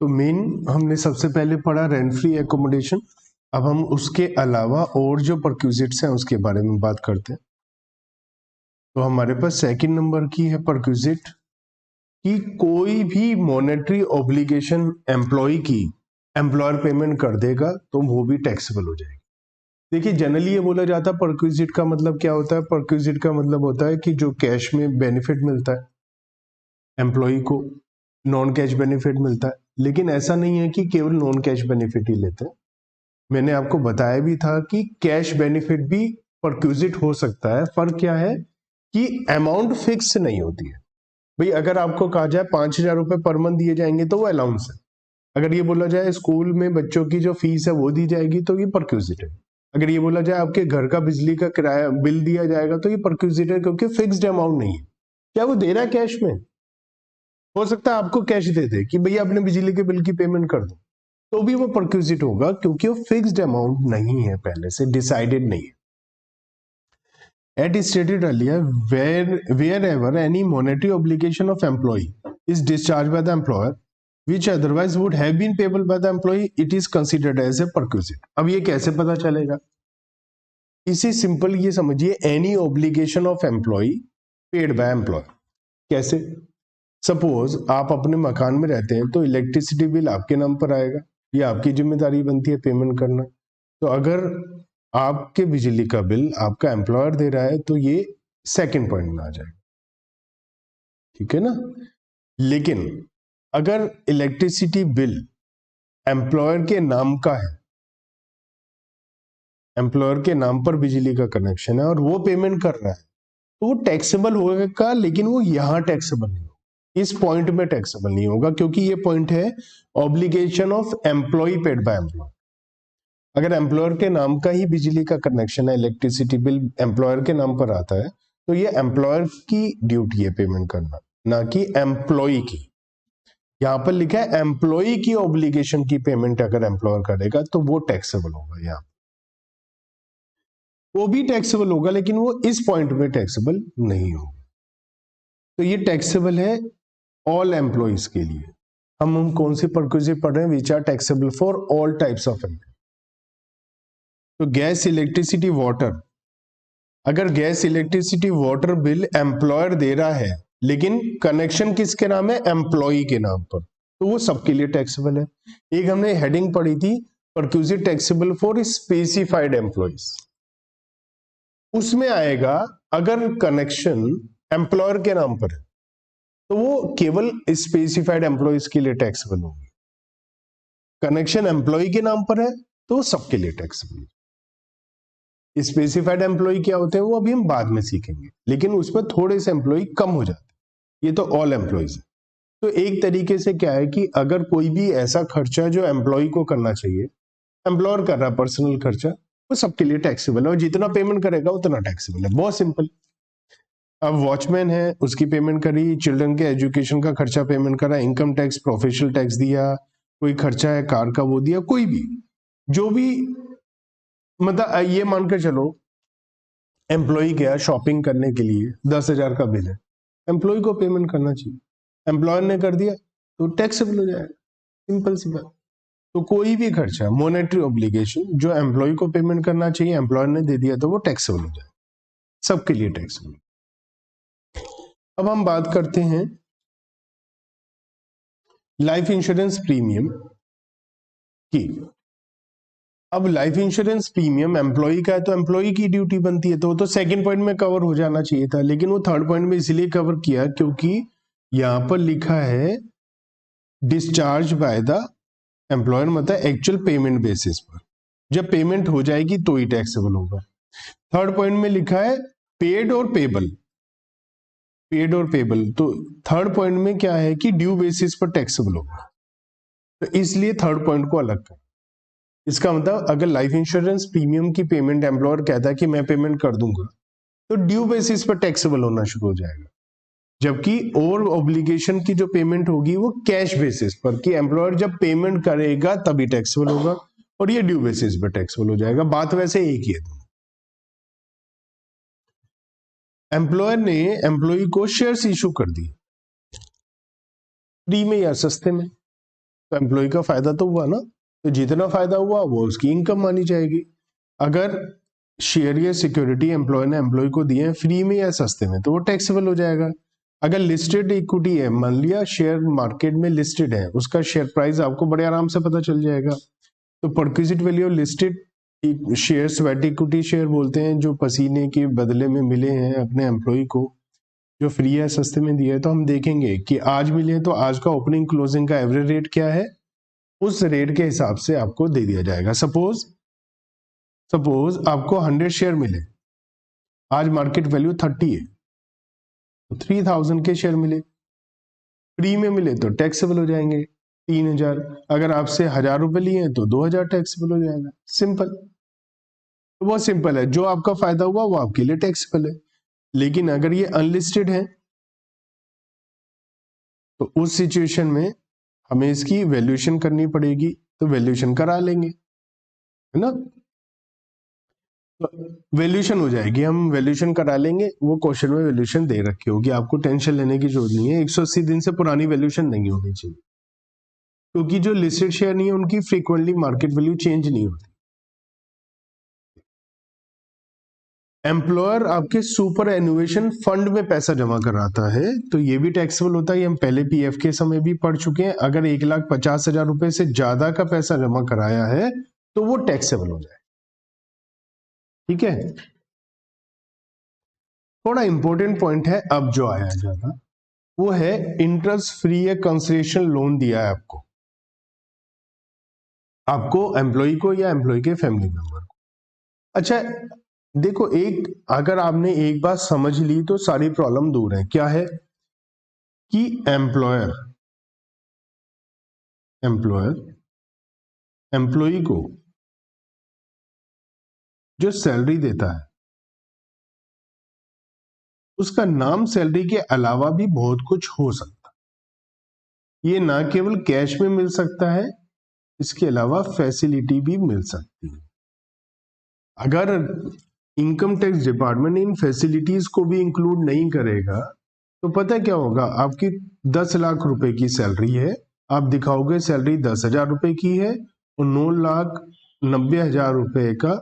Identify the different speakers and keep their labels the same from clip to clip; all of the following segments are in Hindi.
Speaker 1: तो मेन हमने सबसे पहले पढ़ा रेंट फ्री एकोमोडेशन। अब हम उसके अलावा और जो परक्विजिट्स हैं उसके बारे में बात करते हैं। तो हमारे पास सेकंड नंबर की है परक्विजिट कि कोई भी मॉनेटरी ऑब्लिगेशन एम्प्लॉय की एम्प्लॉयर पेमेंट कर देगा तो वो भी टैक्सेबल हो जाएगी। देखिए जनरली ये बोला जाता है परक्विजिट का मतलब क्या होता है। परक्विजिट का मतलब होता है कि जो कैश में बेनिफिट मिलता है एम्प्लॉय को, नॉन कैश बेनिफिट मिलता है। लेकिन ऐसा नहीं है कि केवल नॉन कैश बेनिफिट ही लेते हैं। मैंने आपको बताया भी था कि कैश बेनिफिट भी परक्विजिट हो सकता है। फर्क क्या है कि अमाउंट फिक्स नहीं होती है। भाई अगर आपको कहा जाए 5,000 रुपए पर मंथ दिए जाएंगे तो वो अलाउंस है। अगर ये बोला जाए स्कूल में बच्चों की जो फीस है वो दी जाएगी तो ये परक्विजिट है। अगर ये बोला जाए आपके घर का बिजली का किराया बिल दिया जाएगा तो ये परक्विजिट है, क्योंकि फिक्स्ड अमाउंट नहीं है। क्या वो दे रहा है कैश में? हो सकता है आपको कैश दे दे कि भैया अपने बिजली के बिल की पेमेंट कर दो, तो भी वो परक्विजिट होगा, क्योंकि वो फिक्स्ड अमाउंट नहीं है, पहले से डिसाइडेड नहीं है। As stated earlier, wherever any monetary obligation of employee is discharged by the employer, which otherwise would have been payable by the employee, it is considered as a perquisite. अब ये कैसे पता चलेगा? इसी सिंपल ये समझिए, any obligation of employee paid by employer. कैसे? सपोज आप अपने मकान में रहते हैं तो इलेक्ट्रिसिटी बिल आपके नाम पर आएगा, ये आपकी जिम्मेदारी बनती है पेमेंट करना। तो अगर आपके बिजली का बिल आपका एम्प्लॉयर दे रहा है तो ये सेकंड पॉइंट में आ जाएगा, ठीक है ना। लेकिन अगर इलेक्ट्रिसिटी बिल एम्प्लॉयर के नाम का है, एम्प्लॉयर के नाम पर बिजली का कनेक्शन है और वो पेमेंट कर रहा है, तो वो टैक्सेबल होगा, लेकिन वो यहां टैक्सेबल नहीं होगा, इस पॉइंट में टैक्सेबल नहीं होगा, क्योंकि ये पॉइंट है obligation of employ paid by employer. अगर एम्प्लॉयर के नाम का ही बिजली का कनेक्शन है, इलेक्ट्रिसिटी बिल एम्प्लॉयर के नाम पर आता है, तो ये एम्प्लॉयर की ड्यूटी है पेमेंट करना, ना कि एम्प्लॉय की। यहां पर लिखा है एम्प्लॉय की ऑब्लिगेशन की पेमेंट अगर एम्प्लॉयर करेगा तो वो टैक्सेबल होगा। यहाँ वो भी टैक्सेबल होगा, लेकिन वो इस पॉइंट में टैक्सेबल नहीं होगा। तो ये टैक्सेबल है ऑल एम्प्लॉइज के लिए। हम कौन सी परक्विजिट पढ़ रहे हैं? Which are taxable for all types of employ. तो गैस, इलेक्ट्रिसिटी, वाटर, अगर gas, electricity, water bill employer दे रहा है लेकिन कनेक्शन किसके नाम है? एम्प्लॉय के नाम पर, तो वो सबके लिए टैक्सेबल है। एक हमने हेडिंग पढ़ी थी perquisite taxable for specified employees, उसमें आएगा अगर कनेक्शन एम्प्लॉयर के नाम पर है तो वो केवल स्पेसिफाइड एम्प्लॉइज के लिए टैक्सेबल होगी। कनेक्शन एम्प्लॉय के नाम पर है तो सबके लिए टैक्सेबल। स्पेसिफाइड एम्प्लॉय क्या होते हैं वो अभी हम बाद में सीखेंगे, लेकिन उसमें थोड़े से एम्प्लॉय कम हो जाते हैं। ये तो ऑल एम्प्लॉयज है। तो एक तरीके से क्या है कि अगर कोई भी ऐसा खर्चा जो एम्प्लॉय को करना चाहिए, एम्प्लॉयर कर रहा है पर्सनल खर्चा, वो सबके लिए टैक्सेबल है, और जितना पेमेंट करेगा उतना टैक्सेबल है। बहुत सिंपल। अब वॉचमैन है, उसकी पेमेंट करी, चिल्ड्रन के एजुकेशन का खर्चा पेमेंट करा, इनकम टैक्स, प्रोफेशनल टैक्स दिया, कोई खर्चा है कार का वो दिया, कोई भी जो भी, मतलब ये मानकर चलो एम्प्लॉय गया शॉपिंग करने के लिए, 10,000 का बिल है, एम्प्लॉय को पेमेंट करना चाहिए, एम्प्लॉयर ने कर दिया तो टैक्सेबल हो जाएगा। सिंपल सी बात। तो कोई भी खर्चा, मॉनेटरी ऑब्लिगेशन जो एम्प्लॉय को पेमेंट करना चाहिए, एम्प्लॉयर ने दे दिया तो वो टैक्सेबल हो जाएगा, सबके लिए टैक्सेबल। अब हम बात करते हैं लाइफ इंश्योरेंस प्रीमियम की। अब लाइफ इंश्योरेंस प्रीमियम एम्प्लॉय का है तो एम्प्लॉय की ड्यूटी बनती है, तो वो तो सेकंड पॉइंट में कवर हो जाना चाहिए था, लेकिन वो थर्ड पॉइंट में इसलिए कवर किया क्योंकि यहां पर लिखा है डिस्चार्ज बाय द एम्प्लॉयर, मतलब एक्चुअल पेमेंट बेसिस पर, जब पेमेंट हो जाएगी तो ही टैक्सेबल होगा। थर्ड पॉइंट में लिखा है पेड और पेबल, पेड और पेबल, तो थर्ड पॉइंट में क्या है कि ड्यू बेसिस पर टैक्सेबल होगा, तो इसलिए थर्ड पॉइंट को अलग कर। इसका मतलब अगर लाइफ इंश्योरेंस प्रीमियम की पेमेंट एम्प्लॉयर कहता है कि मैं पेमेंट कर दूंगा, तो ड्यू बेसिस पर टैक्सेबल होना शुरू हो जाएगा, जबकि और ऑब्लिगेशन की जो पेमेंट होगी वो कैश बेसिस पर, कि एम्प्लॉयर जब पेमेंट करेगा तभी टैक्सेबल होगा, और ये ड्यू बेसिस पर टैक्सेबल हो जाएगा। बात वैसे एक ही है। एम्प्लॉयर ने एम्प्लॉय को शेयर्स इशू कर दिए फ्री में या सस्ते में, तो एम्प्लॉय का फायदा तो हुआ ना, तो जितना फायदा हुआ वो उसकी इनकम मानी जाएगी। अगर शेयर या सिक्योरिटी एम्प्लॉय ने एम्प्लॉय को दिए हैं फ्री में या सस्ते में तो वो टैक्सेबल हो जाएगा। अगर लिस्टेड इक्विटी है, मान लिया शेयर मार्केट में लिस्टेड है, उसका शेयर प्राइस आपको बड़े आराम से पता चल जाएगा। तो perquisite value listed share sweat equity share बोलते हैं, जो पसीने के बदले में मिले हैं अपने एम्प्लॉय को, जो फ्री है सस्ते में दिया है। तो हम देखेंगे कि आज मिले तो आज का ओपनिंग क्लोजिंग का एवरेज रेट क्या है, उस रेट के हिसाब से आपको दे दिया जाएगा। सपोज आपको 100 शेयर मिले, आज मार्केट वैल्यू 30 है, तो 3000 के शेयर मिले, फ्री में मिले तो टैक्सेबल हो जाएंगे 3000। अगर आपसे 1000 रुपए लिए हैं तो 2000 टैक्सेबल हो जाएगा। सिंपल, तो बहुत सिंपल है, जो आपका फायदा हुआ वो आपके लिए टैक्सेबल है। लेकिन अगर ये अनलिस्टेड है तो उस सिचुएशन में हमें इसकी वैल्यूएशन करनी पड़ेगी, तो वैल्यूएशन करा लेंगे, है ना। वैल्यूएशन हो जाएगी, हम वैल्यूएशन करा लेंगे, वो क्वेश्चन में वैल्यूएशन दे रखी होगी, आपको टेंशन लेने की जरूरत नहीं है। 180 दिन से पुरानी वैल्यूएशन नहीं होनी चाहिए, क्योंकि जो लिस्टेड शेयर नहीं है उनकी फ्रीक्वेंटली मार्केट वैल्यू चेंज नहीं होती। एम्प्लॉयर आपके सुपर एनुएशन फंड में पैसा जमा कराता है तो ये भी टैक्सेबल होता है, ये हम पहले पीएफ के समय भी पढ़ चुके हैं। अगर 1,50,000 रुपए से ज्यादा का पैसा जमा कराया है तो वो टैक्सेबल हो जाए, ठीक है। थोड़ा इंपॉर्टेंट पॉइंट है अब जो आया ज्यादा, वो है इंटरेस्ट फ्री या कंसेशन लोन दिया है आपको एम्प्लॉय को या एम्प्लॉय के फैमिली मेंबर को। अच्छा देखो, एक अगर आपने एक बात समझ ली तो सारी प्रॉब्लम दूर है। क्या है कि एम्प्लॉय एम्प्लॉय को जो सैलरी देता है उसका नाम सैलरी के अलावा भी बहुत कुछ हो सकता है। ये ना केवल कैश में मिल सकता है, इसके अलावा फैसिलिटी भी मिल सकती है। अगर income tax department in facilities को भी इंक्लूड नहीं करेगा तो पता क्या होगा, आपकी 10 लाख रुपए की सैलरी है, आप दिखाओगे सैलरी 10,000 रुपए की है और 9,90,000 रुपए का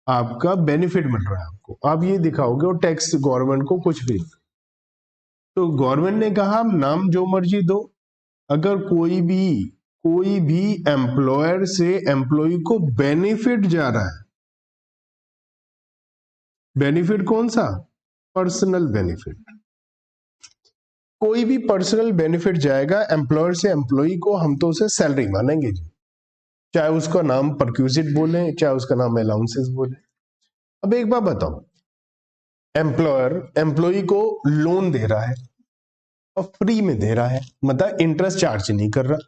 Speaker 1: आपका बेनिफिट मिल रहा है आपको, आप ये दिखाओगे और टैक्स गवर्नमेंट को कुछ भी। तो गवर्नमेंट ने कहा नाम जो मर्जी दो, अगर कोई भी एम्प्लॉयर से एम्प्लॉय को बेनिफिट जा रहा है, बेनिफिट कौन सा, पर्सनल बेनिफिट, कोई भी पर्सनल बेनिफिट जाएगा एम्प्लॉयर से एम्प्लॉय को, हम तो उसे सैलरी मानेंगे जी, चाहे उसका नाम परक्यूजिट बोले चाहे उसका नाम अलाउंसेस बोले। अब एक बात बताओ, एम्प्लॉयर एम्प्लॉय को लोन दे रहा है और फ्री में दे रहा है, मतलब इंटरेस्ट चार्ज नहीं कर रहा,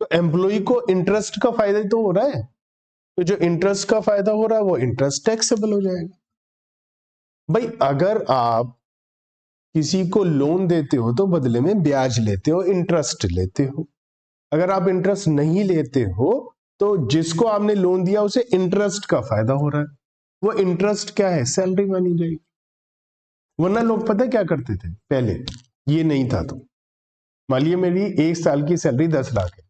Speaker 1: तो एम्प्लॉय को इंटरेस्ट का फायदा तो हो रहा है, तो जो इंटरेस्ट का फायदा हो रहा है वो इंटरेस्ट टैक्सेबल हो जाएगा। भाई अगर आप किसी को लोन देते हो तो बदले में ब्याज लेते हो, इंटरेस्ट लेते हो। अगर आप इंटरेस्ट नहीं लेते हो तो जिसको आपने लोन दिया उसे इंटरेस्ट का फायदा हो रहा है, वो इंटरेस्ट क्या है, सैलरी मानी जाएगी। वरना लोग पता क्या करते थे पहले, ये नहीं था तो मान लीजिए मेरी 1 साल की सैलरी 10 लाख है,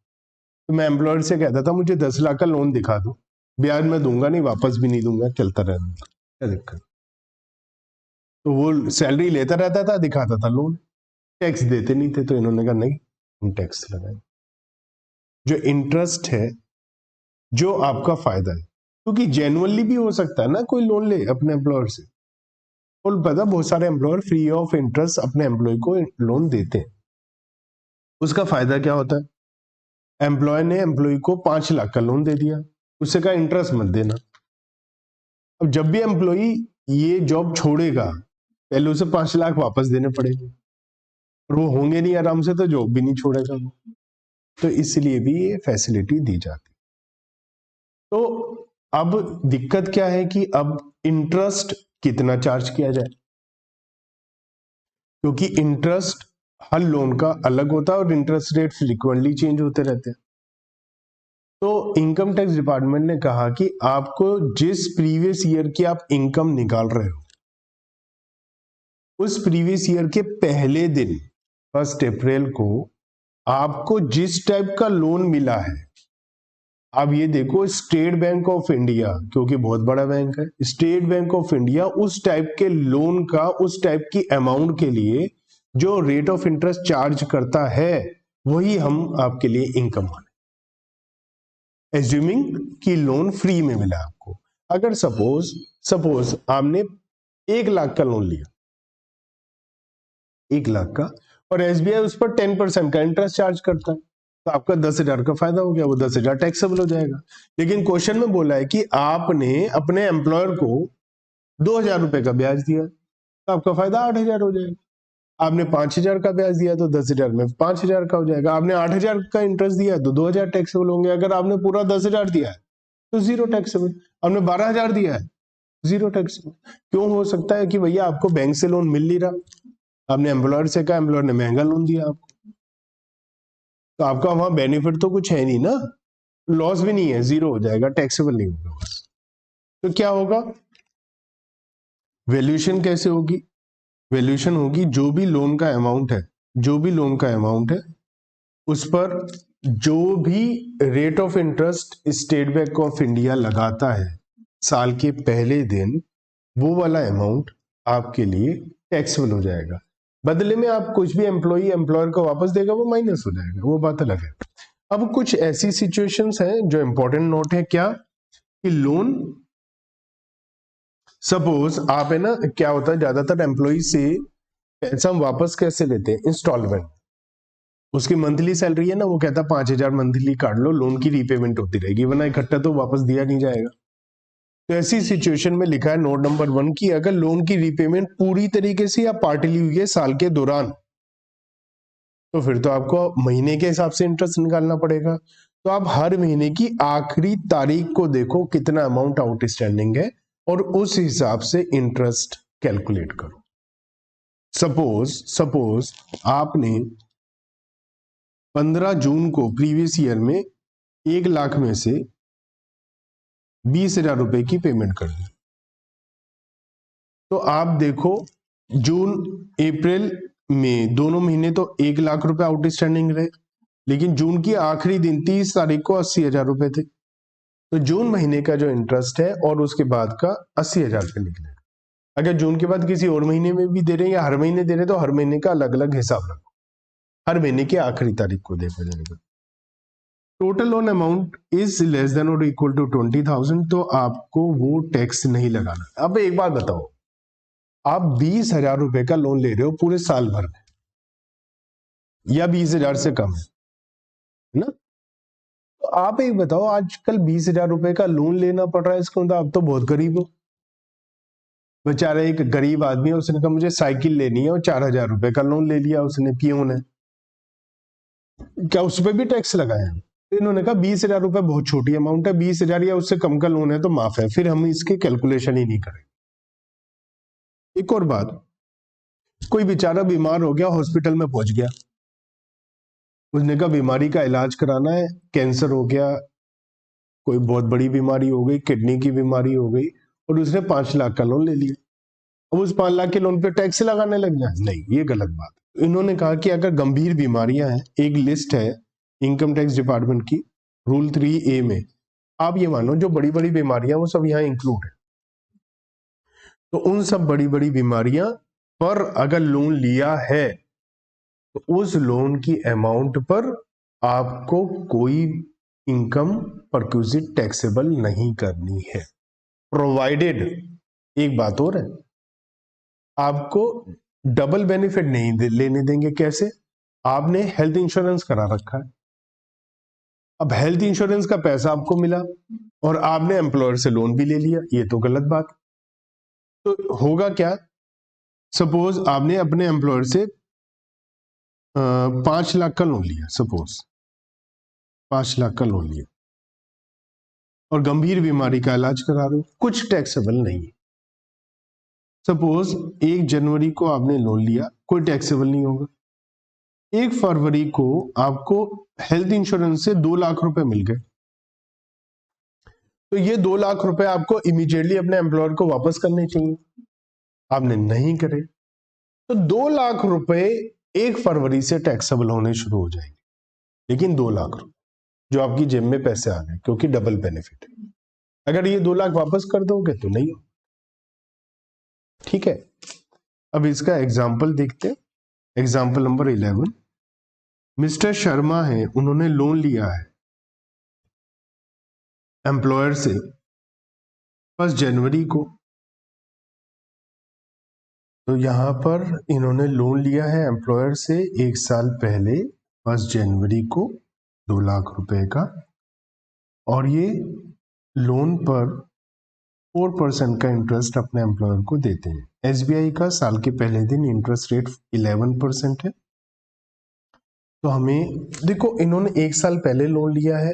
Speaker 1: तो मैं एम्प्लॉयर से कहता था मुझे 10 लाख का लोन दिखा दो, ब्याज मैं दूंगा नहीं, वापस भी नहीं दूंगा, चलता रहना, क्या दिक्कत। तो वो सैलरी लेता रहता था, दिखाता था लोन, टैक्स देते नहीं थे, तो इन्होंने कहा नहीं हम टैक्स लगाएं। जो इंटरेस्ट है जो आपका फायदा है, क्योंकि जेन्युइनली भी हो सकता है ना कोई लोन ले अपने एम्प्लॉयर से, और पता बहुत सारे एम्प्लॉयर फ्री ऑफ इंटरेस्ट अपने एम्प्लॉय को लोन देते हैं। उसका फायदा क्या होता है, एम्प्लॉय ने एम्प्लॉय को 5 लाख का लोन दे दिया, उससे कहा इंटरेस्ट मत देना। अब जब भी एम्प्लॉय ये जॉब छोड़ेगा पहले उसे 5 लाख वापस देने पड़ेंगे, और वो होंगे नहीं आराम से तो जॉब भी नहीं छोड़ेगा वो, तो इसलिए भी ये फैसिलिटी दी जाती। तो अब दिक्कत क्या है कि अब इंटरेस्ट कितना चार्ज किया जाए, क्योंकि इंटरेस्ट हर लोन का अलग होता है और इंटरेस्ट रेट फ्रीक्वेंटली चेंज होते रहते हैं। तो इनकम टैक्स डिपार्टमेंट ने कहा कि आपको जिस प्रीवियस ईयर की आप इनकम निकाल रहे हो उस प्रीवियस ईयर के पहले दिन 1 अप्रैल को आपको जिस टाइप का लोन मिला है, आप ये देखो स्टेट बैंक ऑफ इंडिया, क्योंकि बहुत बड़ा बैंक है, स्टेट बैंक ऑफ इंडिया उस टाइप के लोन का, उस टाइप की अमाउंट के लिए जो रेट ऑफ इंटरेस्ट चार्ज करता है, वही हम आपके लिए इनकम माने, एज्यूमिंग कि लोन फ्री में मिला आपको। अगर सपोज आपने 1 लाख का लोन लिया, 1 लाख का, और एसबीआई उस पर 10% का इंटरेस्ट चार्ज करता है, तो आपका 10,000 का फायदा हो गया, वो 10,000 टैक्सेबल हो जाएगा। लेकिन क्वेश्चन में बोला है कि आपने अपने एम्प्लॉयर को 2,000 रुपए का ब्याज दिया, तो आपका फायदा 8,000 हो जाएगा। आपने 5,000 का ब्याज दिया तो 10,000 में 5,000 का हो जाएगा। आपने 8,000 का इंटरेस्ट दिया तो 2,000 टैक्सेबल होंगे। अगर आपने पूरा 10,000 दिया है तो 0 टैक्सेबल। आपने 12,000 दिया है, 0 टैक्सेबल। क्यों हो सकता है कि भैया आपको बैंक से लोन मिल नहीं रहा, आपने एम्प्लॉयर से कहा, एम्प्लॉयर ने महंगा लोन दिया आपको, तो आपका वहां बेनिफिट तो कुछ है नहीं ना, लॉस भी नहीं है, 0 हो जाएगा, टैक्सेबल नहीं होगा बस। तो क्या होगा, वैल्यूएशन कैसे होगी? वैल्यूएशन होगी जो भी लोन का अमाउंट है, जो भी लोन का अमाउंट है उस पर जो भी rate of interest state bank of India लगाता है साल के पहले दिन, वो वाला अमाउंट आपके लिए टैक्सेबल हो जाएगा। बदले में आप कुछ भी एम्प्लॉयर को वापस देगा, वो माइनस हो जाएगा, वो बात अलग है। अब कुछ ऐसी सिचुएशंस हैं जो इंपॉर्टेंट नोट है, क्या कि लोन, सपोज आप है ना, क्या होता है ज्यादातर एम्प्लॉय से पैसा हम वापस कैसे लेते हैं, इंस्टॉलमेंट। उसकी मंथली सैलरी है ना, वो कहता 5,000 मंथली काट लो, लोन की रीपेमेंट होती रहेगी, वरना इकट्ठा तो वापस दिया नहीं जाएगा। तो ऐसी सिचुएशन में लिखा है नोट नंबर 1 की अगर लोन की रीपेमेंट पूरी तरीके से या पार्टली हुई है साल के दौरान, तो फिर तो आपको महीने के हिसाब से इंटरेस्ट निकालना पड़ेगा। तो आप हर महीने की आखिरी तारीख को देखो कितना अमाउंट आउटस्टैंडिंग है और उस हिसाब से इंटरेस्ट कैलकुलेट करो। सपोज आपने 15 जून को प्रीवियस ईयर में 1 लाख में से 20,000 रुपए की पेमेंट कर दी, तो आप देखो जून अप्रैल में दोनों महीने तो 1 लाख रुपए आउटस्टैंडिंग रहे, लेकिन जून की आखिरी दिन 30 तारीख को 80,000 रुपए थे। तो जून महीने का जो इंटरेस्ट है और उसके बाद का 80,000 रुपए निकलेगा। अगर जून के बाद किसी और महीने में भी दे रहे हैं या हर महीने दे रहे हैं, तो हर महीने का अलग अलग हिसाब रखो, हर महीने की आखिरी तारीख को देखा जाएगा। Total loan amount is less than और इक्वल टू 20,000, तो आपको वो टैक्स नहीं लगाना। अब एक बात बताओ, आप 20,000 रुपए का लोन ले रहे हो पूरे साल भर में, या 20,000 से कम है ना, तो आप एक बताओ, आजकल 20,000 रुपए का लोन लेना पड़ रहा है, इसका मतलब आप तो बहुत गरीब हो। बेचारा एक गरीब आदमी है, उसने कहा मुझे साइकिल लेनी है और 4,000 रुपए का लोन ले लिया उसने, पियून है, क्या उस पर भी टैक्स लगाया? तो इन्होंने कहा 20,000 रुपए बहुत छोटी अमाउंट है, 20,000 या उससे कम का लोन है तो माफ है, फिर हम इसके कैलकुलेशन ही नहीं करेंगे। एक और बात, कोई बेचारा बीमार हो गया, हॉस्पिटल में पहुंच गया, उसने कहा बीमारी का इलाज कराना है, कैंसर हो गया, कोई बहुत बड़ी बीमारी हो गई, किडनी की बीमारी हो गई, और उसने 5 लाख का लोन ले लिया। अब उस 5 लाख के लोन पे टैक्स लगाने लग जाए, नहीं, ये गलत बात है। इन्होंने कहा कि अगर गंभीर बीमारियां हैं, एक लिस्ट है इनकम टैक्स डिपार्टमेंट की, रूल 3A में, आप ये मानो जो बड़ी बड़ी बीमारियां वो सब यहाँ इंक्लूड है। तो उन सब बड़ी बड़ी बीमारियां पर अगर लोन लिया है तो उस लोन की अमाउंट पर आपको कोई इनकम परक्यूजिट टैक्सेबल नहीं करनी है, प्रोवाइडेड, एक बात और है, आपको डबल बेनिफिट नहीं लेने देंगे। कैसे? आपने हेल्थ इंश्योरेंस करा रखा है, अब हेल्थ इंश्योरेंस का पैसा आपको मिला और आपने एम्प्लॉयर से लोन भी ले लिया, ये तो गलत बात। तो होगा क्या, सपोज आपने अपने एम्प्लॉयर से 5 लाख का लोन लिया, सपोज 5 लाख का लोन लिया और गंभीर बीमारी का इलाज करा रहे हो, कुछ टैक्सेबल नहीं है। सपोज 1 जनवरी को आपने लोन लिया, कोई टैक्सेबल नहीं होगा। 1 फरवरी को आपको हेल्थ इंश्योरेंस से 2 लाख रुपए मिल गए, तो ये 2 लाख रुपए आपको इमीडिएटली अपने एम्प्लॉयर को वापस करने चाहिए, आपने नहीं करे, तो 2 लाख रुपए 1 फरवरी से टैक्सेबल होने शुरू हो जाएंगे। लेकिन 2 लाख जो आपकी जेब में पैसे आ रहे हैं, क्योंकि डबल बेनिफिट है। अगर ये 2 लाख वापस कर दोगे तो नहीं हो। ठीक है, अब इसका एग्जाम्पल देखते हैं। एग्जाम्पल नंबर 11, मिस्टर शर्मा है, उन्होंने लोन लिया है एम्प्लॉयर से 1 जनवरी को। तो यहां पर इन्होंने लोन लिया है एम्प्लॉयर से 1 साल पहले 1 जनवरी को 2 लाख रुपए का, और ये लोन पर 4% का इंटरेस्ट अपने एम्प्लॉयर को देते हैं। एसबीआई का साल के पहले दिन इंटरेस्ट रेट 11% है। तो हमें देखो, इन्होंने 1 साल पहले लोन लिया है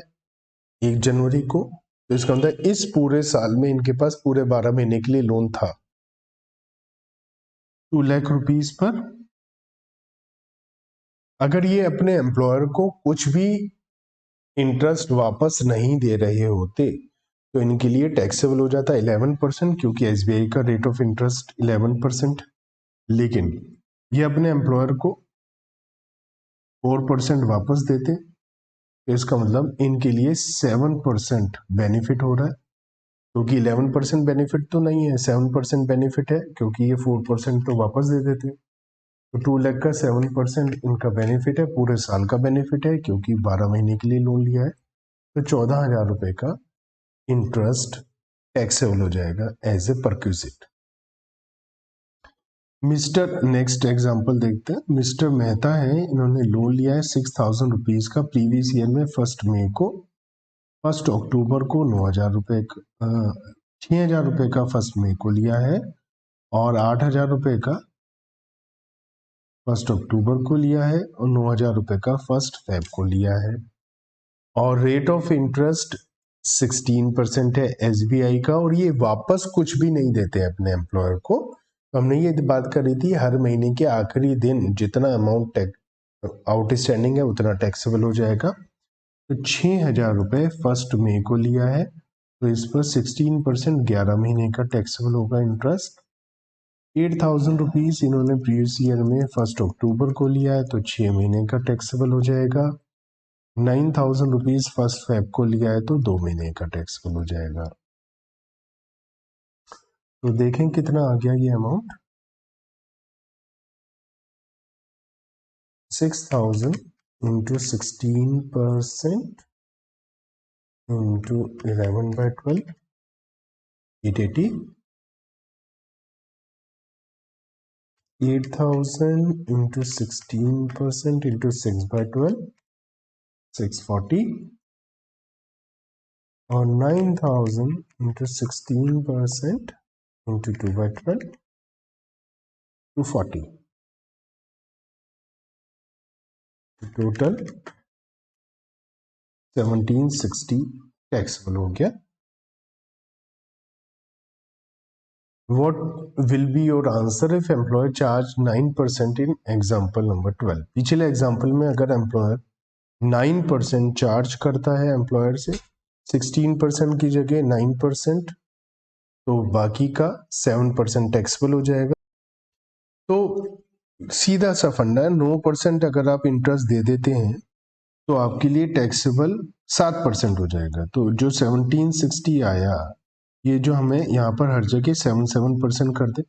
Speaker 1: 1 जनवरी को, तो इसका मतलब इस पूरे साल में इनके पास पूरे 12 महीने के लिए लोन था 2 लाख रुपीस पर। अगर ये अपने एम्प्लॉयर को कुछ भी इंटरेस्ट वापस नहीं दे रहे होते तो इनके लिए टैक्सेबल हो जाता 11%, क्योंकि एसबीआई का रेट ऑफ इंटरेस्ट 11%। लेकिन ये अपने एम्प्लॉयर को 4% वापस देते, तो इसका मतलब इनके लिए 7% बेनिफिट हो रहा है, क्योंकि 11% बेनिफिट तो नहीं है, 7% बेनिफिट है, क्योंकि ये 4% तो वापस दे देते। तो 2 लाख का 7% इनका बेनिफिट है, पूरे साल का बेनिफिट है, क्योंकि 12 महीने के लिए लोन लिया है। तो 14,000 रुपए का इंटरेस्ट टैक्सेबल हो जाएगा as a perquisite. Mister next example देखते हैं। मिस्टर मेहता है, इन्होंने लोन लिया है 6,000 रुपीज का प्रीवियस ईयर में 1 मई को, 1 अक्टूबर को 9,000 रुपए 6,000 रुपए का 1 मई को लिया है, और 8,000 रुपए का 1 अक्टूबर को लिया है, और 9,000 रुपए का 1 फेब को लिया है। और रेट ऑफ इंटरेस्ट 16% है एसबीआई का, और ये वापस कुछ भी नहीं देते अपने एम्प्लॉयर को। तो हमने ये बात करी थी, हर महीने के आखिरी दिन जितना अमाउंट आउटस्टैंडिंग है उतना टैक्सेबल हो जाएगा। तो 6,000 रुपए 1 मई को लिया है, तो इस पर 16% 11 महीने का टैक्सेबल होगा इंटरेस्ट। 8,000 रुपीज इन्होंने प्रीवियस ईयर में 1 अक्टूबर को लिया है, तो 6 महीने का टैक्सेबल हो जाएगा। 9,000 रुपीज 1 फेब को लिया है, तो 2 महीने का टैक्सेबल हो जाएगा। तो देखें कितना आ गया ये amount, 6,000 into 16% into 11/12 880। 8,000 into 16% into 6/12 640, और 9,000 इंटू 16% इंटू 2/12 240। टोटल 1760 टैक्सेबल हो गया। What will be your answer if employer charge 9% in example number 12? पिछले एग्जाम्पल में अगर एम्प्लॉयर 9% चार्ज करता है एम्प्लॉयर से, 16% की जगह 9%, तो बाकी का 7% टैक्सेबल हो जाएगा। तो सीधा सा फंडा है, 9% अगर आप इंटरेस्ट दे देते हैं तो आपके लिए टैक्सेबल 7% हो जाएगा। तो जो 1760 आया, ये जो हमें यहाँ पर हर जगह 7% कर दे,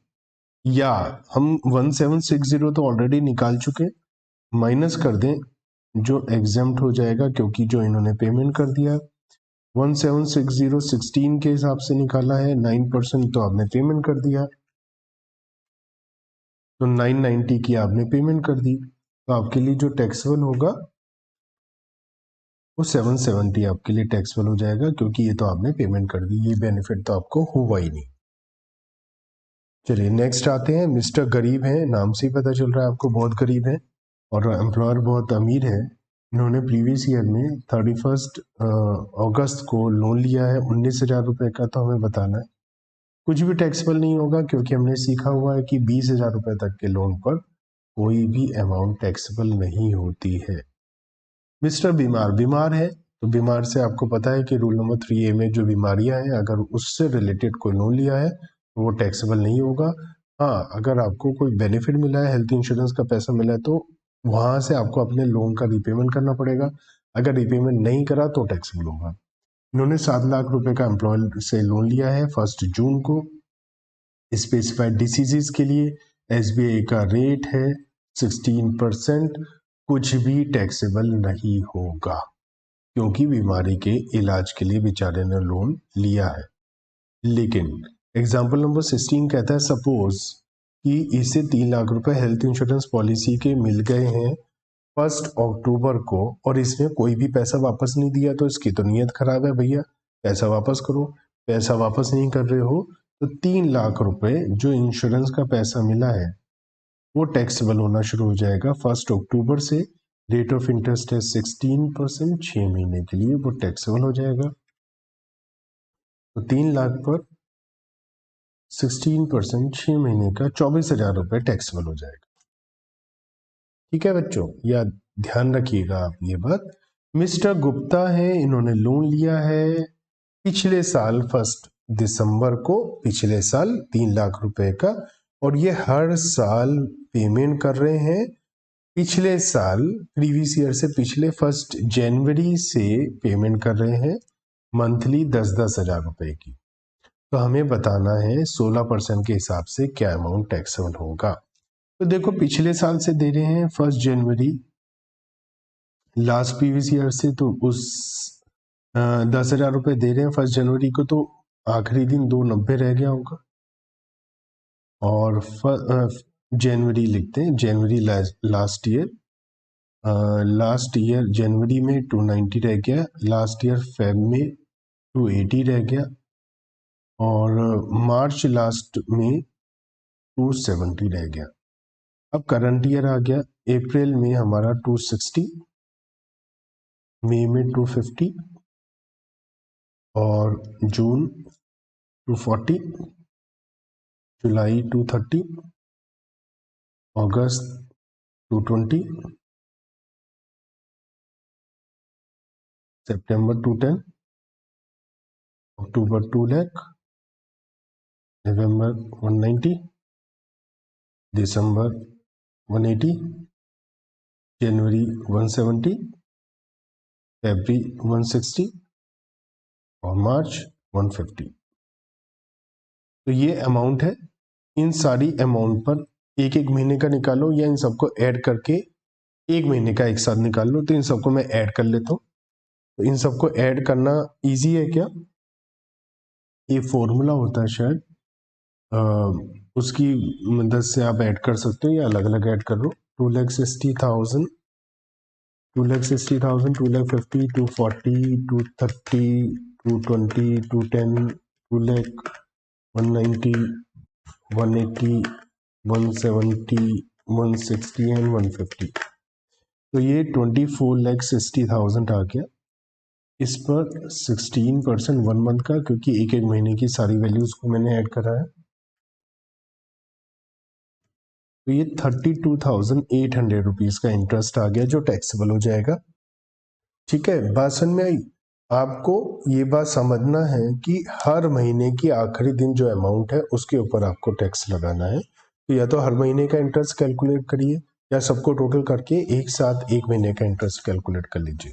Speaker 1: या हम 1760 तो ऑलरेडी निकाल चुके, माइनस कर दें जो एग्जेम्प्ट हो जाएगा, क्योंकि जो इन्होंने पेमेंट कर दिया 1760 16 के हिसाब से निकाला है, 9% तो आपने पेमेंट कर दिया, तो 990 की आपने पेमेंट कर दी, तो आपके लिए जो टैक्सेबल होगा वो 770 आपके लिए टैक्सेबल हो जाएगा, क्योंकि ये तो आपने पेमेंट कर दी, ये बेनिफिट तो आपको हुआ ही नहीं। चलिए नेक्स्ट आते हैं। मिस्टर गरीब है, नाम से ही पता चल रहा है आपको बहुत गरीब है, और एम्प्लॉयर बहुत अमीर है। इन्होंने प्रीवियस ईयर में 31 अगस्त को लोन लिया है 19,000 रुपए का, तो हमें बताना है। कुछ भी टैक्सेबल नहीं होगा, क्योंकि हमने सीखा हुआ है कि 20,000 रुपए तक के लोन पर कोई भी अमाउंट टैक्सेबल नहीं होती है। मिस्टर बीमार है, तो बीमार से आपको पता है कि रूल नंबर 3A में जो बीमारियां हैं, अगर उससे रिलेटेड कोई लोन लिया है तो वो टैक्सेबल नहीं होगा। हाँ, अगर आपको कोई बेनिफिट मिला है, हेल्थ इंश्योरेंस का पैसा मिला है, तो वहां से आपको अपने लोन का रिपेमेंट करना पड़ेगा। अगर रिपेमेंट नहीं करा तो टैक्सेबल होगा। इन्होंने 7 लाख रुपए का एम्प्लॉयर से लोन लिया है 1 जून को। स्पेसिफाइड डिसीजेस के लिए एसबीआई का रेट है 16%। कुछ भी टैक्सेबल नहीं होगा क्योंकि बीमारी के इलाज के लिए बेचारे ने लोन लिया है। लेकिन एग्जाम्पल नंबर 16 कहता है सपोज कि इसे 3 लाख रुपए हेल्थ इंश्योरेंस पॉलिसी के मिल गए हैं 1 अक्टूबर को और इसने कोई भी पैसा वापस नहीं दिया, तो इसकी तो नीयत खराब है भैया, पैसा वापस करो। पैसा वापस नहीं कर रहे हो तो 3 लाख रुपए जो इंश्योरेंस का पैसा मिला है वो टैक्सेबल होना शुरू हो जाएगा 1 अक्टूबर से। रेट ऑफ इंटरेस्ट है 16%, 6 महीने के लिए वो टैक्सेबल हो जाएगा। तो 3 लाख पर 16%, 6 महीने का 24,000 रुपये टैक्सेबल हो जाएगा। ठीक है बच्चों, या ध्यान रखिएगा आप ये बात। मिस्टर गुप्ता है, इन्होंने लोन लिया है पिछले साल 1 दिसंबर को, पिछले साल 3 लाख रुपए का, और ये हर साल पेमेंट कर रहे हैं। पिछले साल प्रीवियस ईयर से पिछले 1 जनवरी से पेमेंट कर रहे हैं मंथली 10-10 हजार रुपए की। तो हमें बताना है 16% के हिसाब से क्या अमाउंट टैक्सेबल होगा। तो देखो पिछले साल से दे रहे हैं 1 जनवरी, लास्ट प्रीवियस ईयर से तो उस 10,000 रुपये दे रहे हैं 1 जनवरी को, तो आखिरी दिन 290 रह गया होगा। और जनवरी लिखते हैं, जनवरी लास्ट ईयर जनवरी में 290 रह गया, लास्ट ईयर फेब में 280 रह गया, और मार्च लास्ट में 270 रह गया। अब करंट ईयर आ गया, अप्रैल में हमारा 260, मई में 250 और जून 240, जुलाई 230, अगस्त 220, सितंबर 210, अक्टूबर 2 लाख, नवंबर 190, दिसंबर 180, जनवरी 170, फरवरी 160 और मार्च 150। तो ये अमाउंट है। इन सारी अमाउंट पर एक एक महीने का निकालो या इन सबको ऐड करके एक महीने का एक साथ निकाल लो। तो इन सबको मैं ऐड कर लेता हूँ। तो इन सबको ऐड करना इजी है क्या? ये फॉर्मूला होता है शायद, उसकी मदद से आप ऐड कर सकते हो या अलग अलग ऐड कर लो। 2,60,000, 2,60,000, 2,50,000, 240, 230, 220, 210, 2,00,000, 190, 180, 170, 160 एंड 150। तो ये 24,60,000 आ गया। इस पर 16% 1 मंथ का, क्योंकि एक एक महीने की सारी वैल्यूज को मैंने ऐड करा है, तो ये 32,800 रुपीज का इंटरेस्ट आ गया जो टैक्सेबल हो जाएगा। ठीक है, बात समझ में आई? आपको ये बात समझना है कि हर महीने की आखिरी दिन जो अमाउंट है उसके ऊपर आपको टैक्स लगाना है। तो या तो हर महीने का इंटरेस्ट कैलकुलेट करिए या सबको टोटल करके एक साथ एक महीने का इंटरेस्ट कैलकुलेट कर लीजिए।